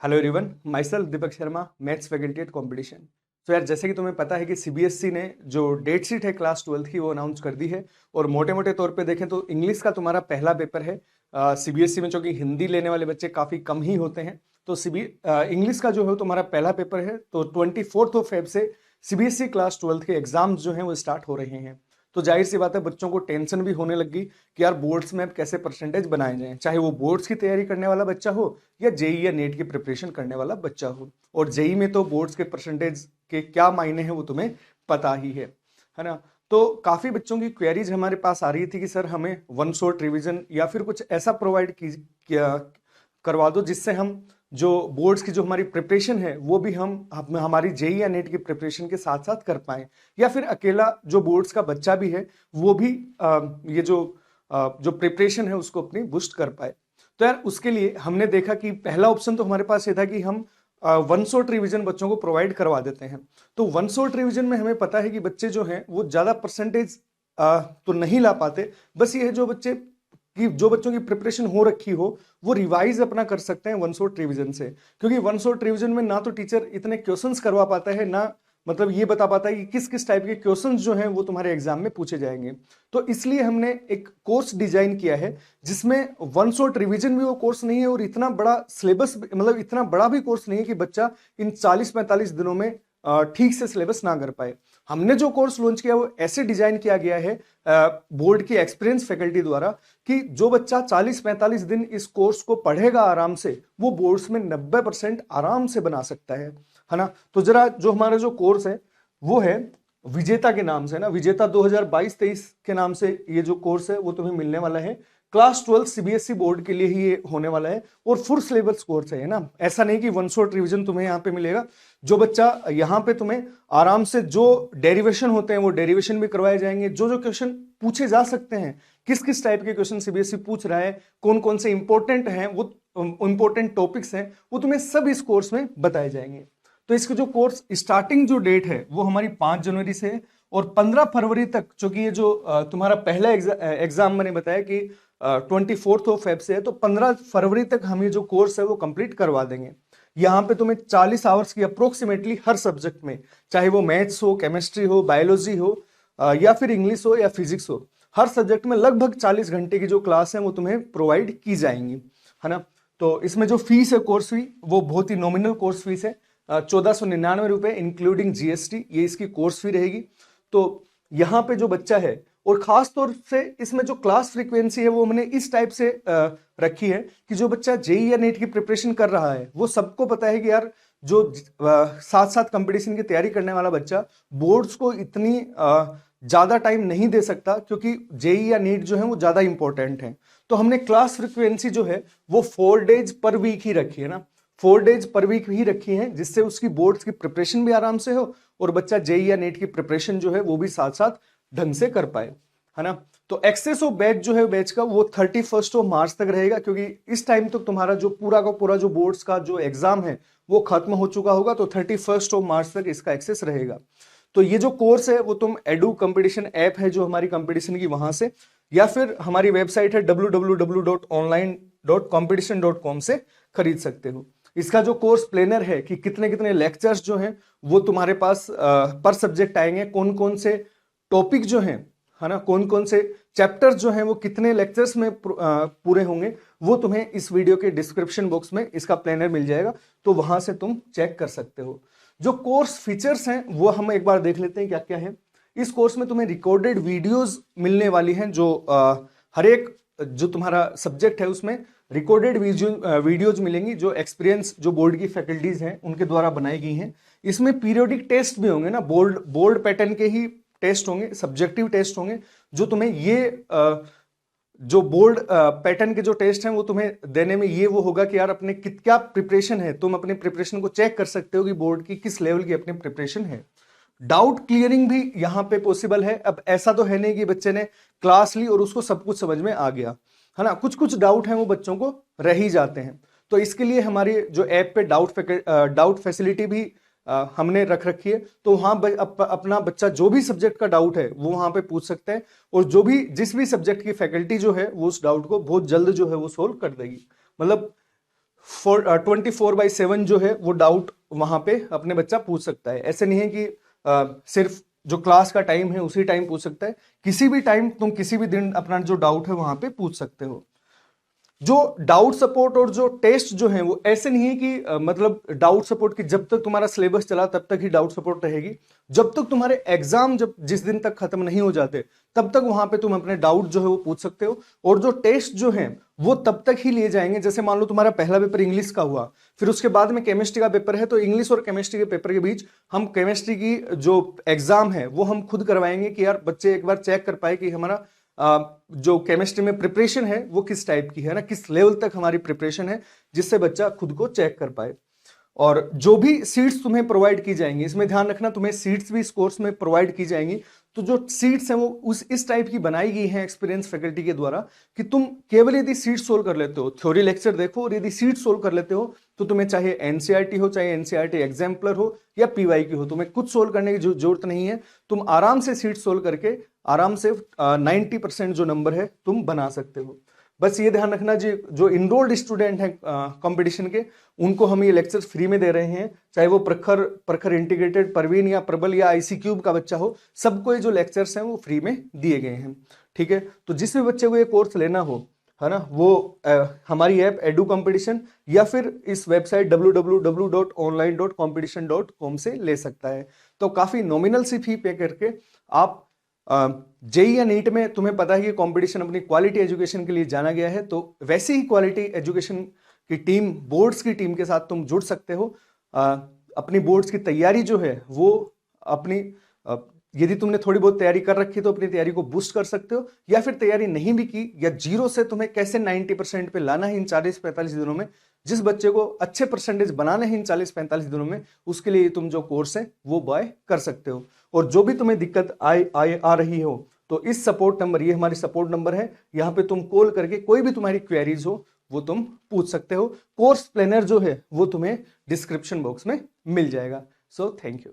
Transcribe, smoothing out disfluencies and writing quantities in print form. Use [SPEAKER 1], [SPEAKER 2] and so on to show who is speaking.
[SPEAKER 1] Hello everyone, my self Deepak Sharma, maths faculty at competition. तो यार, जैसे कि तुम्हें पता है कि सीबीएसई ने जो डेट शीट है क्लास 12th की वो अनाउंस कर दी है। और मोटे मोटे तौर पे देखें तो इंग्लिश का तुम्हारा पहला पेपर है सीबीएसई में, चूंकि हिंदी लेने वाले बच्चे काफ़ी कम ही होते हैं। तो इंग्लिश का जो है तुम्हारा पहला पेपर है। तो 24 से सीबीएसई क्लास 12th के एग्जाम्स जो हैं वो स्टार्ट हो रहे हैं। तो जाहिर सी बात है, बच्चों को टेंशन भी होने लगी कि यार बोर्ड्स में अब कैसे परसेंटेज बनाए जाएं, चाहे वो बोर्ड्स की तैयारी करने वाला बच्चा हो या जेई या नेट की प्रिपरेशन करने वाला बच्चा हो। और जेई में तो बोर्ड्स के परसेंटेज के क्या मायने हैं वो तुम्हें पता ही है ना। तो काफी बच्चों की क्वेरीज हमारे पास आ रही थी कि सर हमें वन शॉट रिवीजन या फिर कुछ ऐसा प्रोवाइड करवा दो जिससे हम जो बोर्ड्स की जो हमारी प्रिपरेशन है वो भी हम हमारी जेई या नेट की प्रिपरेशन के साथ साथ कर पाए, या फिर अकेला जो बोर्ड्स का बच्चा भी है वो भी ये जो प्रिपरेशन है उसको अपनी बूस्ट कर पाए। तो यार, उसके लिए हमने देखा कि पहला ऑप्शन तो हमारे पास ये था कि हम वन शॉट रिवीजन बच्चों को प्रोवाइड करवा देते हैं। तो वन शॉट रिवीजन में हमें पता है कि बच्चे जो हैं वो ज्यादा परसेंटेज तो नहीं ला पाते। बस ये है जो बच्चों की प्रिपरेशन हो रखी हो वो रिवाइज अपना कर सकते हैं वन शॉट रिवीजन से। क्योंकि वन शॉट रिवीजन में ना तो टीचर इतने क्वेश्चंस करवा पाता है, ना मतलब ये बता पाता है कि किस किस टाइप के क्वेश्चंस जो हैं वो तुम्हारे एग्जाम में पूछे जाएंगे। तो इसलिए हमने एक कोर्स डिजाइन किया है जिसमें वन शॉट रिवीजन भी वो कोर्स नहीं है और इतना बड़ा सिलेबस, मतलब इतना बड़ा भी कोर्स नहीं है कि बच्चा इन 40-45 दिनों में ठीक से सिलेबस ना कर पाए। हमने जो कोर्स लॉन्च किया वो ऐसे डिजाइन किया गया है बोर्ड की एक्सपीरियंस फैकल्टी द्वारा कि जो बच्चा 40-45 दिन इस कोर्स को पढ़ेगा आराम से, वो बोर्ड्स में 90% आराम से बना सकता है ना। तो जरा जो हमारा जो कोर्स है वो है विजेता के नाम से ना, विजेता 2022-23 के नाम से ये जो कोर्स है वो तुम्हें मिलने वाला है। क्लास 12 सीबीएसई बोर्ड के लिए ही ये होने वाला है और फुल सिलेबस कोर्स है ना। ऐसा नहीं कि वन शॉट रिवीजन तुम्हें यहाँ पे मिलेगा। जो बच्चा यहाँ पे तुम्हें आराम से जो डेरिवेशन होते हैं वो डेरिवेशन भी करवाए जाएंगे। जो जो क्वेश्चन पूछे जा सकते हैं, किस किस टाइप के क्वेश्चन सीबीएसई पूछ रहा है, कौन कौन से इंपॉर्टेंट हैं, वो इंपॉर्टेंट टॉपिक्स हैं, वो तुम्हें सब इस कोर्स में बताए जाएंगे। तो इसके जो कोर्स स्टार्टिंग जो डेट है वो हमारी 5 जनवरी से है और 15 फरवरी तक, चूंकि ये जो तुम्हारा पहला एग्जाम मैंने बताया कि 24 से है, तो 15 फरवरी तक हम ये जो कोर्स है वो कंप्लीट करवा देंगे। यहाँ पे तुम्हें 40 आवर्स की अप्रोक्सीमेटली हर सब्जेक्ट में, चाहे वो मैथ्स हो, केमिस्ट्री हो, बायोलॉजी हो या फिर इंग्लिश हो या फिजिक्स हो, हर सब्जेक्ट में लगभग 40 घंटे की जो क्लास है वो तुम्हें प्रोवाइड की जाएंगी, है ना। तो इसमें जो फीस है कोर्स फी, वो बहुत ही नॉमिनल कोर्स फीस है, 1499 रुपए इंक्लूडिंग जीएसटी, ये इसकी कोर्स फी रहेगी। तो यहाँ पे जो बच्चा है, और खास तौर से इसमें जो क्लास फ्रीक्वेंसी है वो हमने इस टाइप से रखी है कि जो बच्चा जेई या नेट की प्रिपरेशन कर रहा है वो सबको पता है कि यार जो साथ साथ कंपटीशन की तैयारी करने वाला बच्चा बोर्ड्स को इतनी ज्यादा टाइम नहीं दे सकता, क्योंकि जेई या नीट जो है वो ज्यादा इंपॉर्टेंट है। तो हमने क्लास फ्रीक्वेंसी जो है वो 4 डेज पर वीक ही रखी है ना, 4 डेज पर वीक ही रखी है, जिससे उसकी बोर्ड्स की प्रिपरेशन भी आराम से हो और बच्चा जेई या नेट की प्रिपरेशन जो है वो भी साथ साथ ढंग से कर पाए, है ना। तो एक्सेस ऑफ बैच जो है बैच का वो 31 मार्च तक रहेगा, क्योंकि इस टाइम तक तुम्हारा जो पूरा का पूरा जो बोर्ड्स का जो एग्जाम है वो खत्म हो चुका होगा। तो 31 मार्च तक इसका एक्सेस रहेगा। तो ये जो कोर्स है वो तुम एडू कंपटीशन ऐप है जो हमारी कंपटीशन की, वहां से, या फिर हमारी वेबसाइट है www.online.competition.com से खरीद सकते हो। इसका जो कोर्स प्लानर है कि कितने कितने लेक्चर्स जो हैं वो तुम्हारे पास पर सब्जेक्ट आएंगे, कौन कौन से टॉपिक जो हैं, है ना, कौन कौन से चैप्टर्स जो हैं वो कितने लेक्चर्स में पूरे होंगे, वो तुम्हें इस वीडियो के डिस्क्रिप्शन बॉक्स में इसका प्लानर मिल जाएगा। तो वहां से तुम चेक कर सकते हो। जो कोर्स फीचर्स हैं वो हम एक बार देख लेते हैं क्या क्या है। इस कोर्स में तुम्हें रिकॉर्डेड वीडियोस मिलने वाली हैं, जो हर एक जो तुम्हारा सब्जेक्ट है उसमें रिकॉर्डेड वीडियोज मिलेंगी, जो एक्सपीरियंस जो बोर्ड की फैकल्टीज हैं उनके द्वारा बनाई गई हैं। इसमें पीरियोडिक टेस्ट भी होंगे ना, बोर्ड पैटर्न के ही टेस्ट होंगे, सब्जेक्टिव टेस्ट होंगे, जो तुम्हें ये जो बोर्ड पैटर्न के जो टेस्ट हैं वो तुम्हें देने में ये वो होगा कि यार अपने क्या प्रिपरेशन है, तुम अपने प्रिपरेशन को चेक कर सकते हो कि बोर्ड की किस लेवल की अपनी प्रिपरेशन है। डाउट क्लियरिंग भी यहाँ पे पॉसिबल है। अब ऐसा तो है नहीं कि बच्चे ने क्लास ली और उसको सब कुछ समझ में आ गया, है ना, कुछ कुछ डाउट हैं वो बच्चों को रह ही जाते हैं। तो इसके लिए हमारी जो ऐप पे डाउट फैसिलिटी भी हमने रख रखी है। तो वहां अपना बच्चा जो भी सब्जेक्ट का डाउट है वो वहां पे पूछ सकते हैं, और जिस भी सब्जेक्ट की फैकल्टी जो है वो उस डाउट को बहुत जल्द जो है वो सोल्व कर देगी। मतलब 24/7 जो है वो डाउट वहां पे अपने बच्चा पूछ सकता है। ऐसे नहीं है कि सिर्फ जो क्लास का टाइम है उसी टाइम पूछ सकता है, किसी भी टाइम तुम किसी भी दिन अपना जो डाउट है वहां पे पूछ सकते हो। जो डाउट सपोर्ट और जो टेस्ट जो है वो ऐसे नहीं है कि मतलब डाउट सपोर्ट की जब तक तुम्हारा सिलेबस चला तब तक ही डाउट सपोर्ट रहेगी, जब तक तुम्हारे एग्जाम जब जिस दिन तक खत्म नहीं हो जाते तब तक वहां पे तुम अपने डाउट जो है वो पूछ सकते हो। और जो टेस्ट जो है वो तब तक ही लिए जाएंगे, जैसे मान लो तुम्हारा पहला पेपर इंग्लिश का हुआ, फिर उसके बाद में केमिस्ट्री का पेपर है, तो इंग्लिश और केमिस्ट्री के पेपर के बीच हम केमिस्ट्री की जो एग्जाम है वो हम खुद करवाएंगे कि यार बच्चे एक बार चेक कर पाए कि हमारा जो केमिस्ट्री में प्रिपरेशन है वो किस टाइप की है ना, किस लेवल तक हमारी प्रिपरेशन है, जिससे बच्चा खुद को चेक कर पाए। और जो भी सीट्स तुम्हें प्रोवाइड की जाएंगी, इसमें ध्यान रखना तुम्हें सीट्स भी इस कोर्स में प्रोवाइड की जाएंगी, तो जो सीट्स हैं वो इस टाइप की बनाई गई हैं एक्सपीरियंस फैकल्टी के द्वारा कि तुम केवल यदि सीट सोल्व कर लेते हो, थ्योरी लेक्चर देखो और यदि सीट सोल्व कर लेते हो तो तुम्हें चाहे एनसीईआरटी हो, चाहे एनसीईआरटी एग्जाम्पलर हो या पीवाईक्यू हो, तुम्हें कुछ सोल्व करने की जरूरत नहीं है। तुम आराम से सीट सोल्व करके आराम से 90% जो नंबर है तुम बना सकते हो। बस ये ध्यान रखना जी, जो इनरोल्ड स्टूडेंट हैं कंपटीशन के, उनको हम ये लेक्चर्स फ्री में दे रहे हैं, चाहे वो प्रखर इंटीग्रेटेड, परवीन या प्रबल या आईसी क्यूब का बच्चा हो, सबको ये जो लेक्चर्स हैं वो फ्री में दिए गए हैं। ठीक है, तो जिस भी बच्चे को ये कोर्स लेना हो, है ना, वो हमारी ऐप एडू कंपटीशन या फिर इस वेबसाइट www.online.competition.com से ले सकता है। तो काफी नॉमिनल सी फी पे करके आप जेई या नीट में, तुम्हें पता है कि कंपटीशन अपनी क्वालिटी एजुकेशन के लिए जाना गया है, तो वैसे ही क्वालिटी एजुकेशन की टीम, बोर्ड्स की टीम के साथ तुम जुड़ सकते हो। अपनी बोर्ड्स की तैयारी जो है वो अपनी यदि तुमने थोड़ी बहुत तैयारी कर रखी तो अपनी तैयारी को बूस्ट कर सकते हो, या फिर तैयारी नहीं भी की या जीरो से तुम्हें कैसे 90% पे लाना है इन 40-45 दिनों में, जिस बच्चे को अच्छे परसेंटेज बनाने हैं इन 40-45 दिनों में, उसके लिए तुम जो कोर्स है वो बाय कर सकते हो। और जो भी तुम्हें दिक्कत आ रही हो तो इस सपोर्ट नंबर, ये हमारी सपोर्ट नंबर है, यहाँ पे तुम कॉल करके कोई भी तुम्हारी क्वेरीज हो वो तुम पूछ सकते हो। कोर्स प्लानर जो है वो तुम्हें डिस्क्रिप्शन बॉक्स में मिल जाएगा। So thank you.